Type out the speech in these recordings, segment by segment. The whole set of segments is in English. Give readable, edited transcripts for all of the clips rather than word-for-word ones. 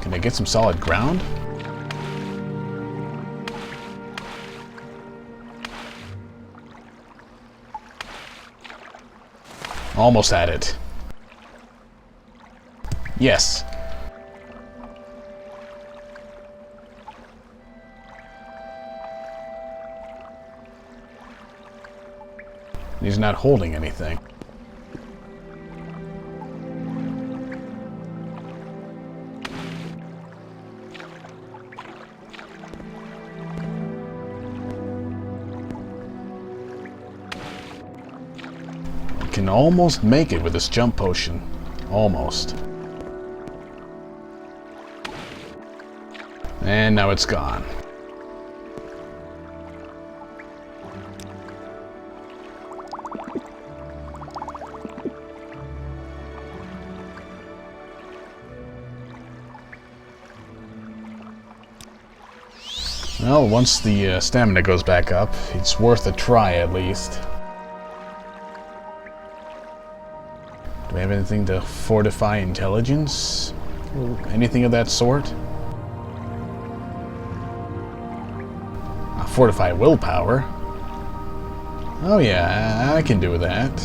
Can I get some solid ground? Almost had it. Yes. He's not holding anything. Can almost make it with this jump potion. Almost. And now it's gone. Well, once the stamina goes back up, it's worth a try at least. Do we have anything to fortify intelligence? Anything of that sort? Fortify willpower? Oh yeah, I can do that.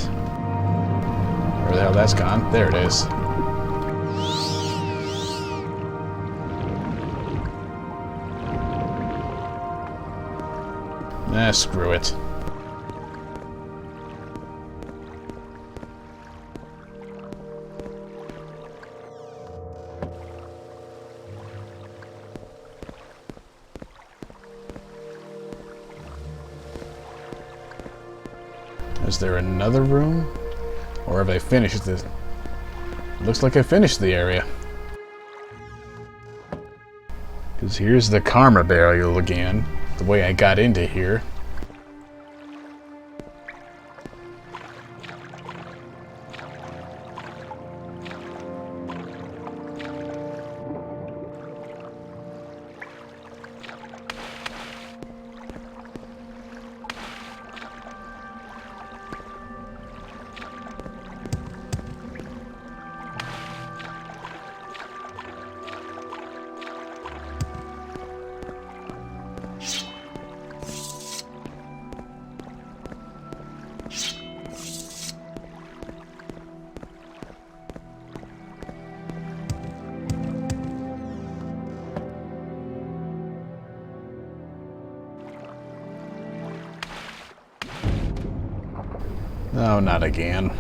Where the hell that's gone? There it is. Ah, screw it. Is there another room? Or have I finished this? Looks like I finished the area. Because here's the karma barrel again. The way I got into here. No, not again.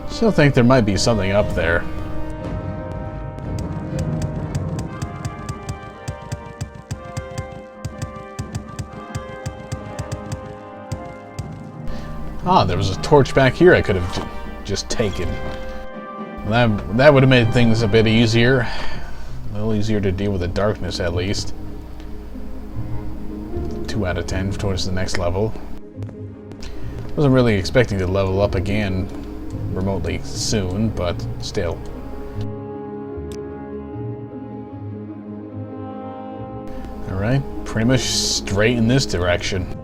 Still think there might be something up there. Ah, there was a torch back here I could have just taken. That would have made things a bit easier. A little easier to deal with the darkness, at least. 2 out of 10 towards the next level. Wasn't really expecting to level up again remotely soon, but still. Alright, pretty much straight in this direction.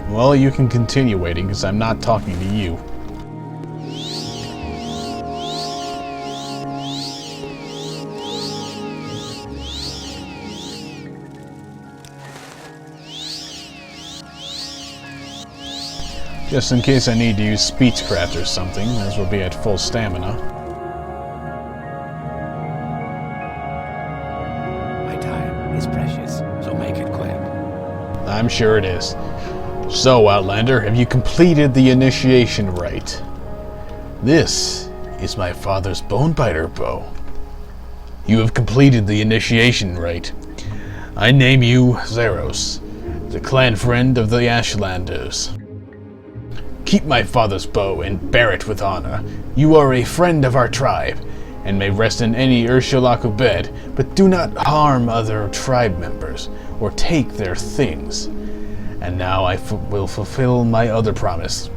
Well, you can continue waiting, because I'm not talking to you. Just in case I need to use speechcraft or something, as we'll be at full stamina. My time is precious, so make it quick. I'm sure it is. So, Outlander, have you completed the initiation rite? This is my father's bonebiter bow. You have completed the initiation rite. I name you Zeros, the clan friend of the Ashlanders. Keep my father's bow and bear it with honor. You are a friend of our tribe, and may rest in any Urshilaku bed, but do not harm other tribe members, or take their things. And now I will fulfill my other promise.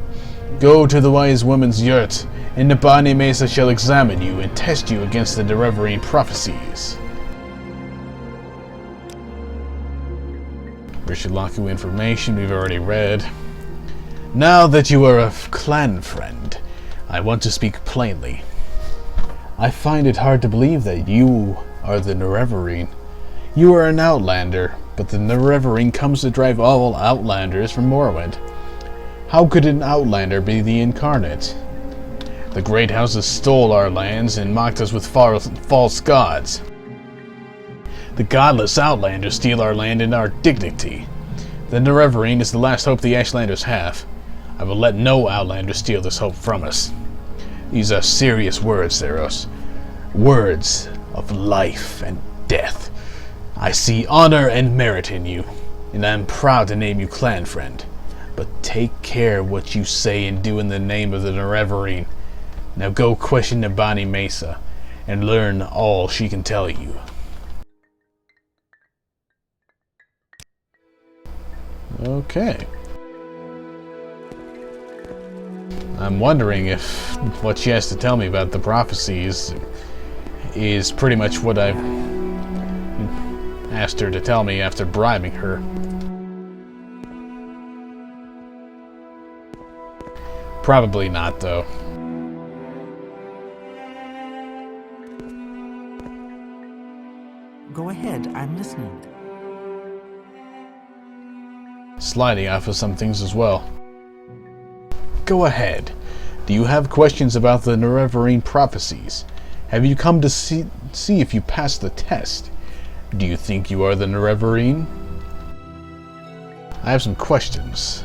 Go to the wise woman's yurt, and Nabani Mesa shall examine you and test you against the Nerevarine prophecies. Urshilaku information we've already read. Now that you are a clan friend, I want to speak plainly. I find it hard to believe that you are the Nerevarine. You are an outlander, but the Nerevarine comes to drive all outlanders from Morrowind. How could an outlander be the incarnate? The great houses stole our lands and mocked us with false gods. The godless outlanders steal our land and our dignity. The Nerevarine is the last hope the Ashlanders have. I will let no outlander steal this hope from us. These are serious words, Theros. Words of life and death. I see honor and merit in you, and I am proud to name you clan friend. But take care what you say and do in the name of the Nerevarine. Now go question Nabani Mesa, and learn all she can tell you. Okay. I'm wondering if what she has to tell me about the prophecies is pretty much what I've asked her to tell me after bribing her. Probably not, though. Go ahead, I'm listening. Sliding off of some things as well. Go ahead. Do you have questions about the Nerevarine prophecies? Have you come to see if you passed the test? Do you think you are the Nerevarine? I have some questions.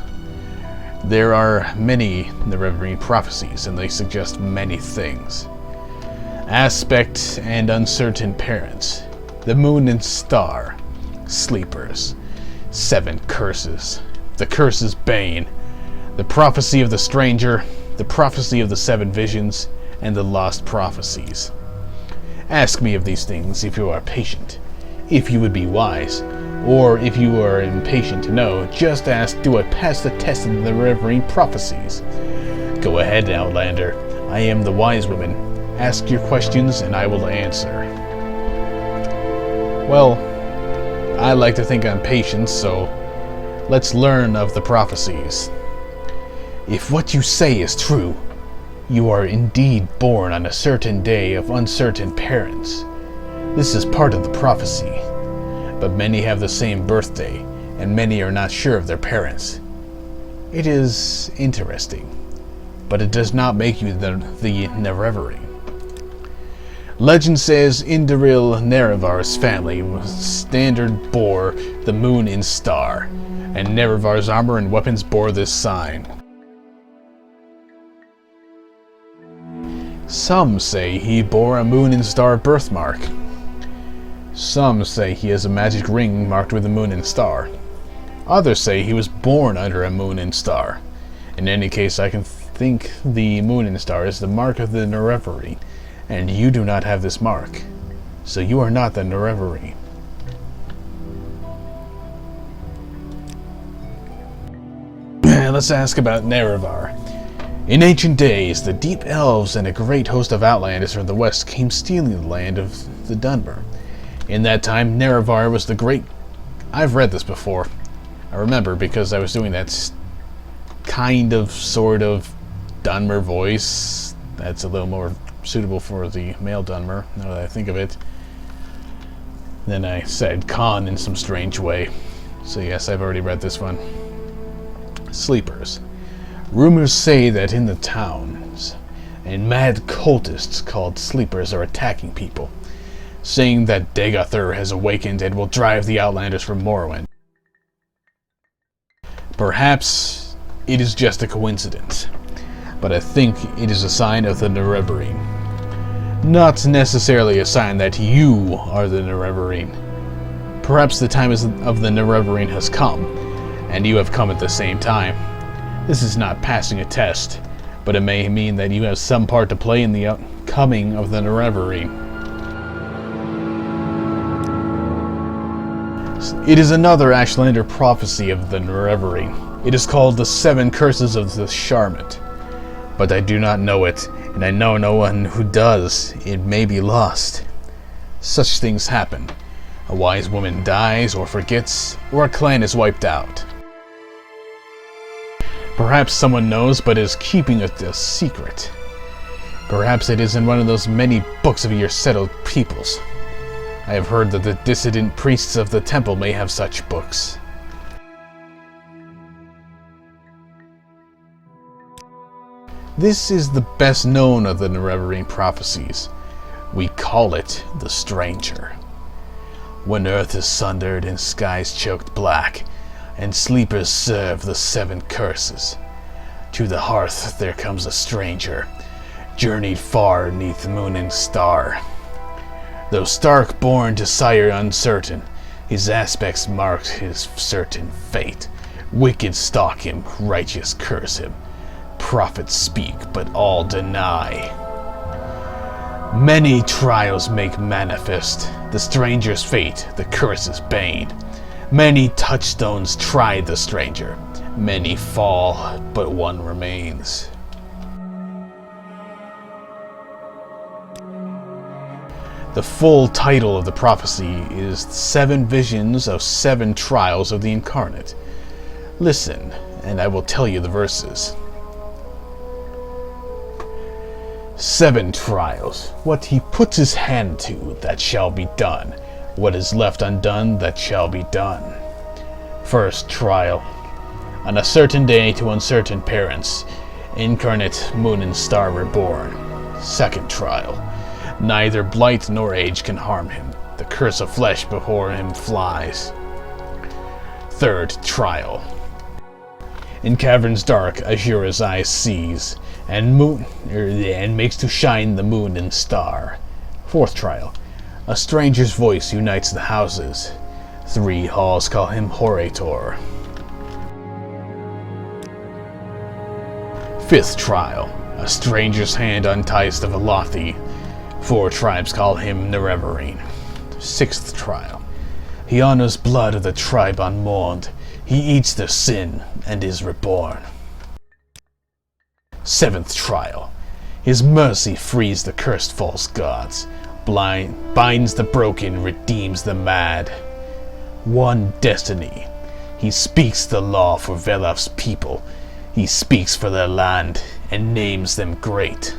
There are many Nerevarine prophecies, and they suggest many things. Aspect and uncertain parents. The moon and star. Sleepers. 7 curses. The curse's bane. The prophecy of the stranger. The prophecy of the 7 visions. And the lost prophecies. Ask me of these things if you are patient. If you would be wise. Or if you are impatient to know, just ask, do I pass the test of the Nerevarine prophecies? Go ahead, Outlander. I am the wise woman. Ask your questions and I will answer. Well, I like to think I'm patient, so let's learn of the prophecies. If what you say is true, you are indeed born on a certain day of uncertain parents. This is part of the prophecy. But many have the same birthday, and many are not sure of their parents. It is interesting, but it does not make you the Nerevarine. Legend says Indaril Nerevar's family standard bore the moon and star, and Nerevar's armor and weapons bore this sign. Some say he bore a moon and star birthmark. Some say he has a magic ring marked with a moon and star. Others say he was born under a moon and star. In any case, I can think the moon and star is the mark of the Nerevarine, and you do not have this mark. So you are not the Nerevarine. Let's ask about Nerevar. In ancient days, the deep elves and a great host of outlanders from the west came stealing the land of the Dunmer. In that time, Nerevar was the great... I've read this before. I remember because I was doing that kind of, sort of, Dunmer voice. That's a little more suitable for the male Dunmer, now that I think of it. Then I said Khan in some strange way. So yes, I've already read this one. Sleepers. Rumors say that in the towns, and mad cultists called sleepers are attacking people, saying that Degathur has awakened and will drive the Outlanders from Morrowind. Perhaps it is just a coincidence, but I think it is a sign of the Nerevarine. Not necessarily a sign that you are the Nerevarine. Perhaps the time of the Nerevarine has come, and you have come at the same time. This is not passing a test, but it may mean that you have some part to play in the coming of the Nerevarine. It is another Ashlander prophecy of the Nerevarine. It is called the Seven Curses of the Sharmut. But I do not know it, and I know no one who does. It may be lost. Such things happen. A wise woman dies or forgets, or a clan is wiped out. Perhaps someone knows but is keeping it a secret. Perhaps it is in one of those many books of your settled peoples. I have heard that the dissident priests of the temple may have such books. This is the best known of the Nerevarine prophecies. We call it the Stranger. When earth is sundered and skies choked black, and sleepers serve the seven curses, to the hearth there comes a stranger, journeyed far neath moon and star. Though stark born to sire uncertain, his aspects marked his certain fate. Wicked stalk him, righteous curse him. Prophets speak, but all deny. Many trials make manifest the stranger's fate, the curse's bane. Many touchstones try the stranger. Many fall, but one remains. The full title of the prophecy is Seven Visions of Seven Trials of the Incarnate. Listen, and I will tell you the verses. 7 trials. What he puts his hand to, that shall be done. What is left undone, that shall be done. First trial. On a certain day to uncertain parents, incarnate moon and star were born. Second trial. Neither blight nor age can harm him. The curse of flesh before him flies. Third trial. In caverns dark, Azura's eyes sees, and makes to shine the moon and star. Fourth trial. A stranger's voice unites the houses. 3 halls call him Horator. Fifth trial. A stranger's hand unties the Velothi. 4 tribes call him Nerevarine. Sixth trial. He honors blood of the tribe unmourned. He eats their sin and is reborn. Seventh trial. His mercy frees the cursed false gods. Binds the broken, redeems the mad. One destiny. He speaks the law for Velaf's people. He speaks for their land and names them great.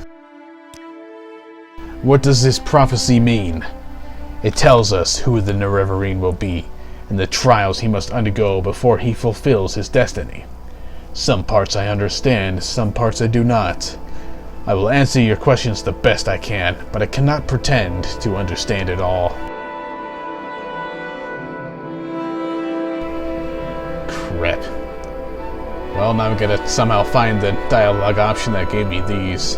What does this prophecy mean? It tells us who the Nerevarine will be, and the trials he must undergo before he fulfills his destiny. Some parts I understand, some parts I do not. I will answer your questions the best I can, but I cannot pretend to understand it all. Crap. Well, now I'm gonna somehow find the dialogue option that gave me these.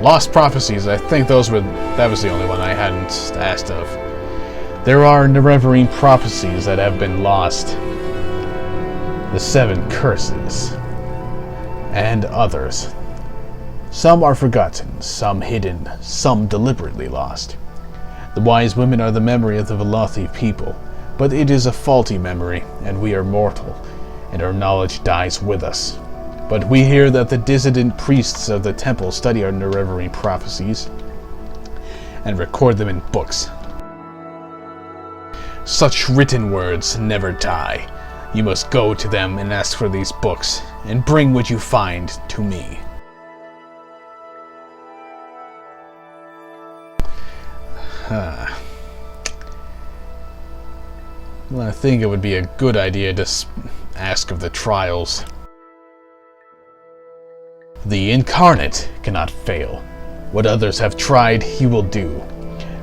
Lost Prophecies, I think that was the only one I hadn't asked of. There are Nerevarine prophecies that have been lost. The 7 curses. And others. Some are forgotten, some hidden, some deliberately lost. The wise women are the memory of the Velothi people, but it is a faulty memory, and we are mortal, and our knowledge dies with us. But we hear that the dissident priests of the temple study our Nerevarine prophecies and record them in books. Such written words never die. You must go to them and ask for these books, and bring what you find to me. Well, I think it would be a good idea to ask of the trials. The Incarnate cannot fail. What others have tried, he will do.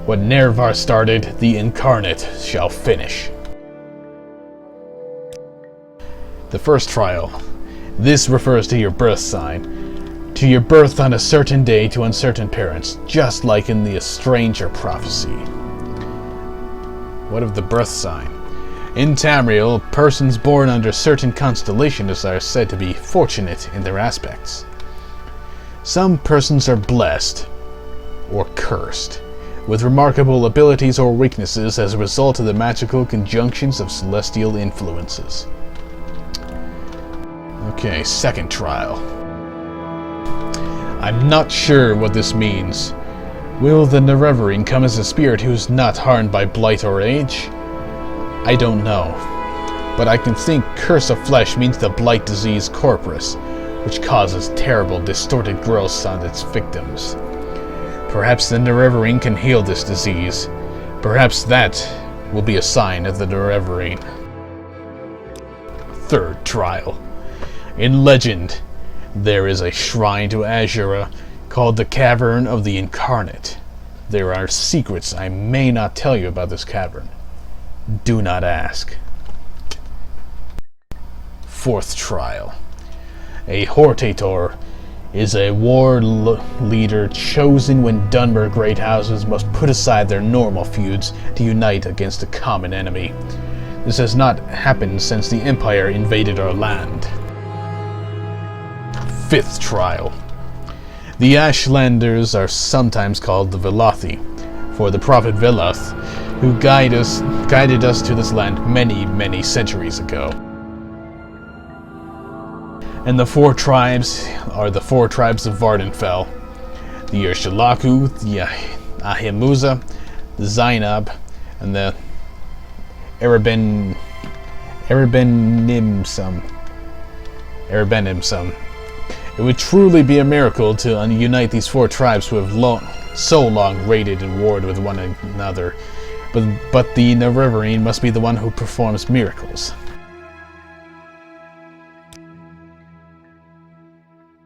What Nerevar started, the Incarnate shall finish. The first trial. This refers to your birth sign. To your birth on a certain day to uncertain parents, just like in the Stranger prophecy. What of the birth sign? In Tamriel, persons born under certain constellations are said to be fortunate in their aspects. Some persons are blessed, or cursed, with remarkable abilities or weaknesses as a result of the magical conjunctions of celestial influences. Okay, second trial. I'm not sure what this means. Will the Nerevarine come as a spirit who's not harmed by blight or age? I don't know. But I can think Curse of Flesh means the blight disease corpus, which causes terrible, distorted growths on its victims. Perhaps the Nerevarine can heal this disease. Perhaps that will be a sign of the Nerevarine. Third trial. In legend, there is a shrine to Azura called the Cavern of the Incarnate. There are secrets I may not tell you about this cavern. Do not ask. Fourth trial. A Hortator is a war leader chosen when Dunmer great houses must put aside their normal feuds to unite against a common enemy. This has not happened since the Empire invaded our land. Fifth trial. The Ashlanders are sometimes called the Velothi, for the prophet Veloth, who guided us to this land many, many centuries ago. And the four tribes are the four tribes of Vardenfell: the Urshilaku, the Ahimuza, the Zainab, and the Erebenimsum. It would truly be a miracle to unite these four tribes who have so long raided and warred with one another, but the Nerevarine must be the one who performs miracles.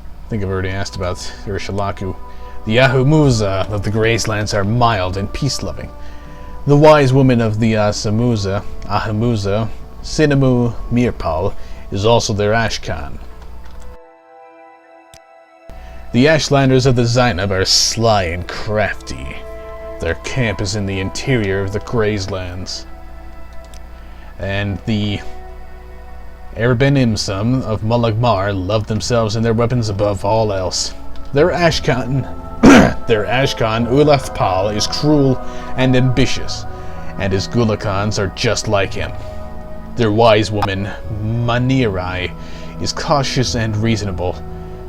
I think I've already asked about Urshilaku. The Ahumuza of the Gracelands are mild and peace-loving. The wise woman of the Ahimuza, Sinamu Mirpal, is also their Ashkan. The Ashlanders of the Zainab are sly and crafty. Their camp is in the interior of the Gracelands. And the Erebenimsum of Mulagmar love themselves and their weapons above all else. Their Ashkan Ulathpal is cruel and ambitious, and his Gulakans are just like him. Their wise woman, Manirai, is cautious and reasonable.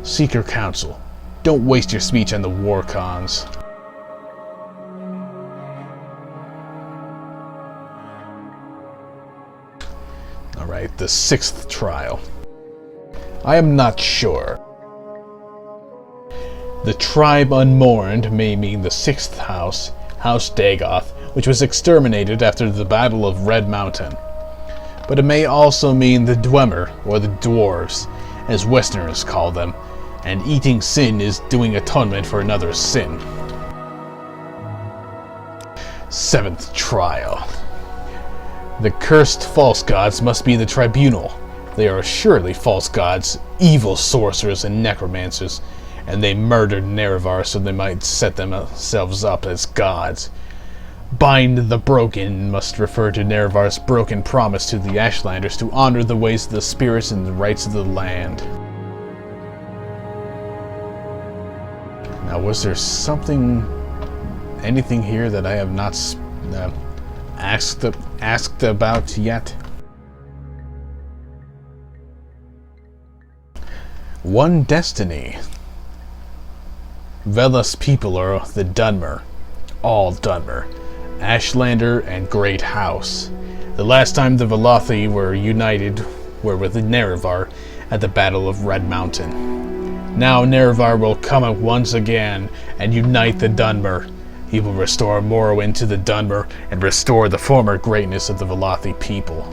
Seek her counsel. Don't waste your speech on the war cons. Alright, the sixth trial. I am not sure. The tribe unmourned may mean the sixth house, House Dagoth, which was exterminated after the Battle of Red Mountain. But it may also mean the Dwemer, or the Dwarves, as Westerners call them, and eating sin is doing atonement for another sin. Seventh trial. The cursed false gods must be the tribunal. They are surely false gods, evil sorcerers and necromancers, and they murdered Nerevar so they might set themselves up as gods. Bind the broken must refer to Nerevar's broken promise to the Ashlanders to honor the ways of the spirits and the rights of the land. Now, was there anything here that I have not asked about yet? One destiny. Vela's people are the Dunmer. All Dunmer. Ashlander and Great House. The last time the Velothi were united were with Nerevar at the Battle of Red Mountain. Now Nerevar will come up once again and unite the Dunmer. He will restore Morrowind to the Dunmer and restore the former greatness of the Velothi people.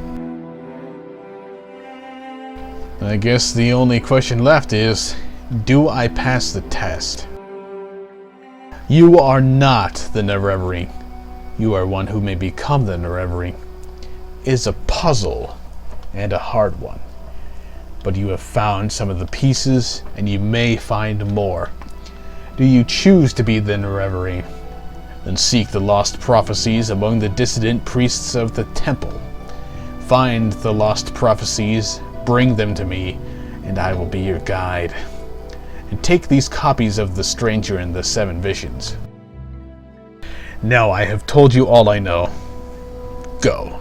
I guess the only question left is, Do I pass the test? You are not the Nerevarine. You are one who may become the Nerevarine. It is a puzzle, and a hard one. But you have found some of the pieces, and you may find more. Do you choose to be the Nerevarine? Then seek the lost prophecies among the dissident priests of the temple. Find the lost prophecies, bring them to me, and I will be your guide. And take these copies of The Stranger and the Seven Visions. Now I have told you all I know. Go.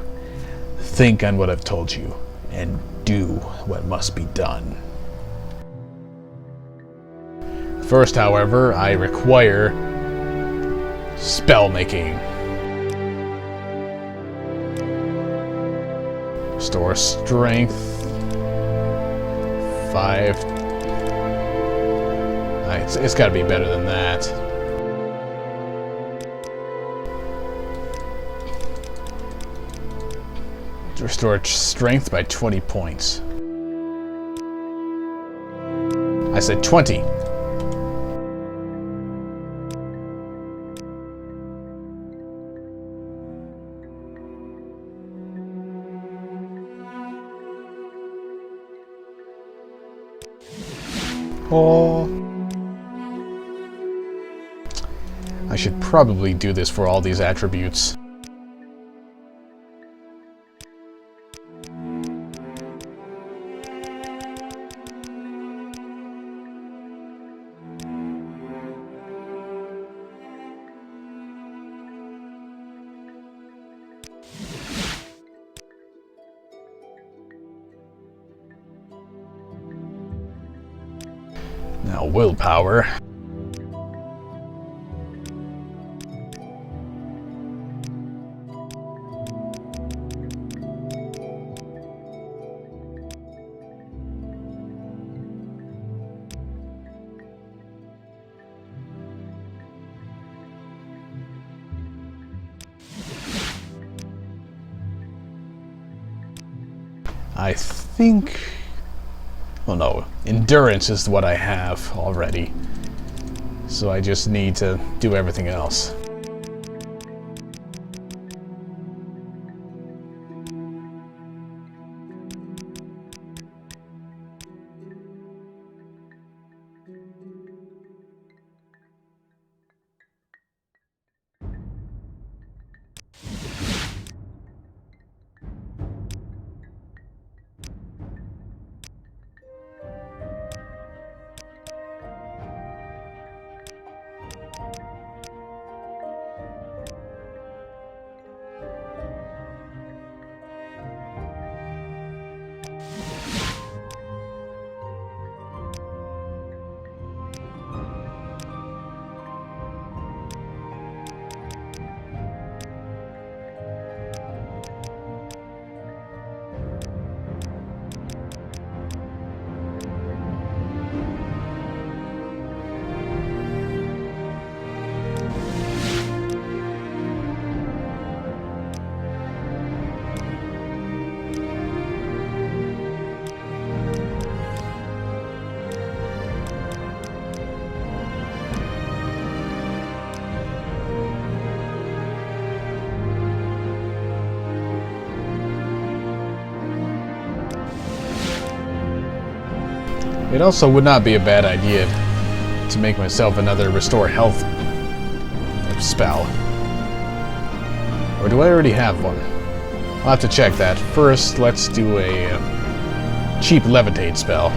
Think on what I've told you, and do what must be done. First, however, I require spell making. Restore strength. 5. It's got to be better than that. Restore strength by 20 points. I said 20. Oh. I should probably do this for all these attributes. Now, willpower. I think... Oh no, endurance is what I have already. So I just need to do everything else. It also would not be a bad idea to make myself another restore health spell. Or do I already have one? I'll have to check that. First, let's do a cheap levitate spell.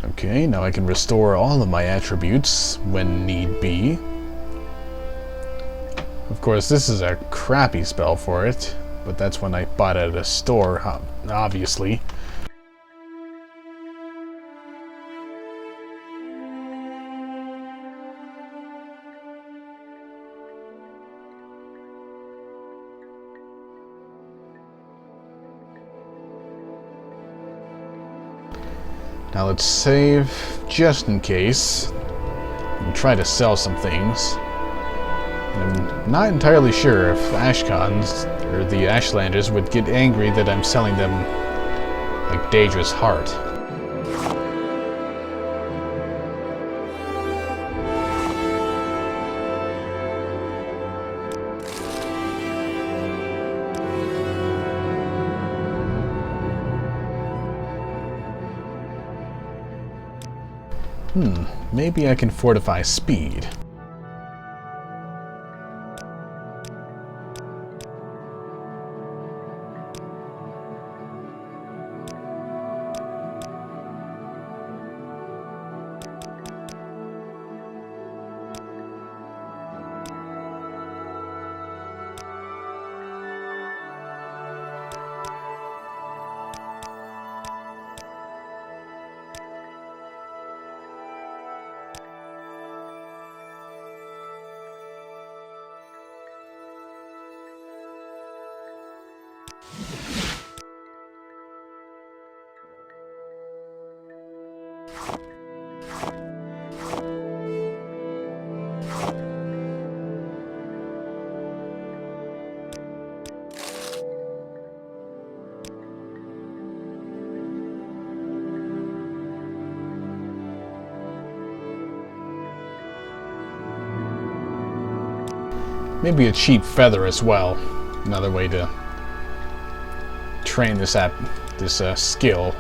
Okay, now I can restore all of my attributes when need be. Of course, this is a crappy spell for it, but that's when I bought it at a store, obviously. Now let's save just in case and try to sell some things. I'm not entirely sure if Ashcons or the Ashlanders would get angry that I'm selling them like Daedra's heart. Maybe I can fortify speed. Maybe a cheap feather as well. Another way to train this skill.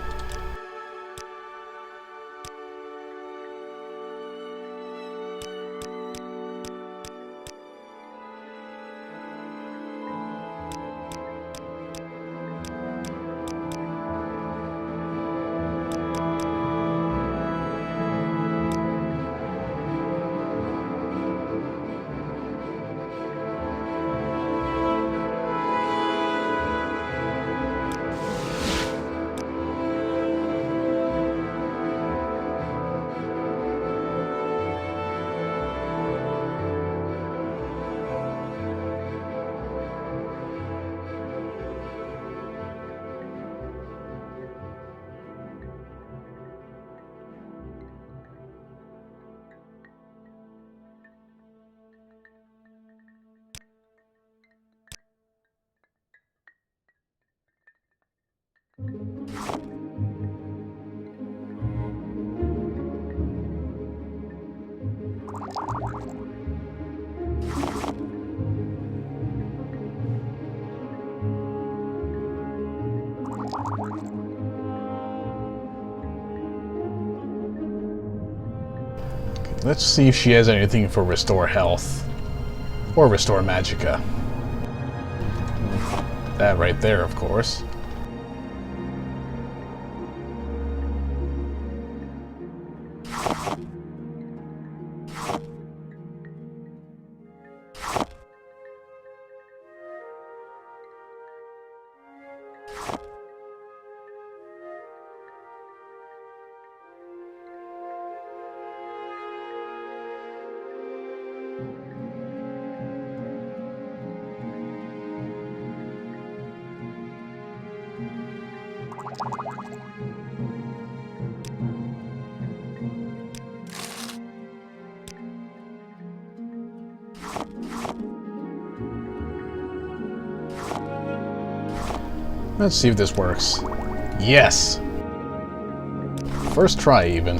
Let's see if she has anything for restore health. Or restore magicka. That right there, of course. Let's see if this works. Yes! First try, even.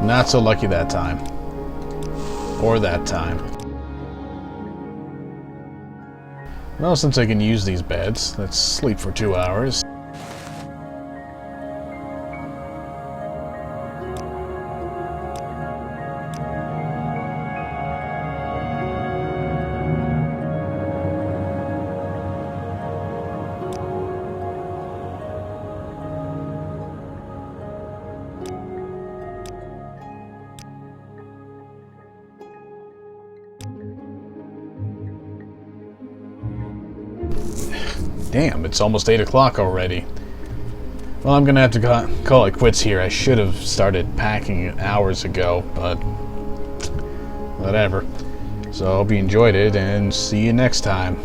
Not so lucky that time. Or that time. Well, since I can use these beds, let's sleep for 2 hours. Damn, it's almost 8 o'clock already. Well, I'm gonna have to call it quits here. I should have started packing hours ago, but whatever. So I hope you enjoyed it, and see you next time.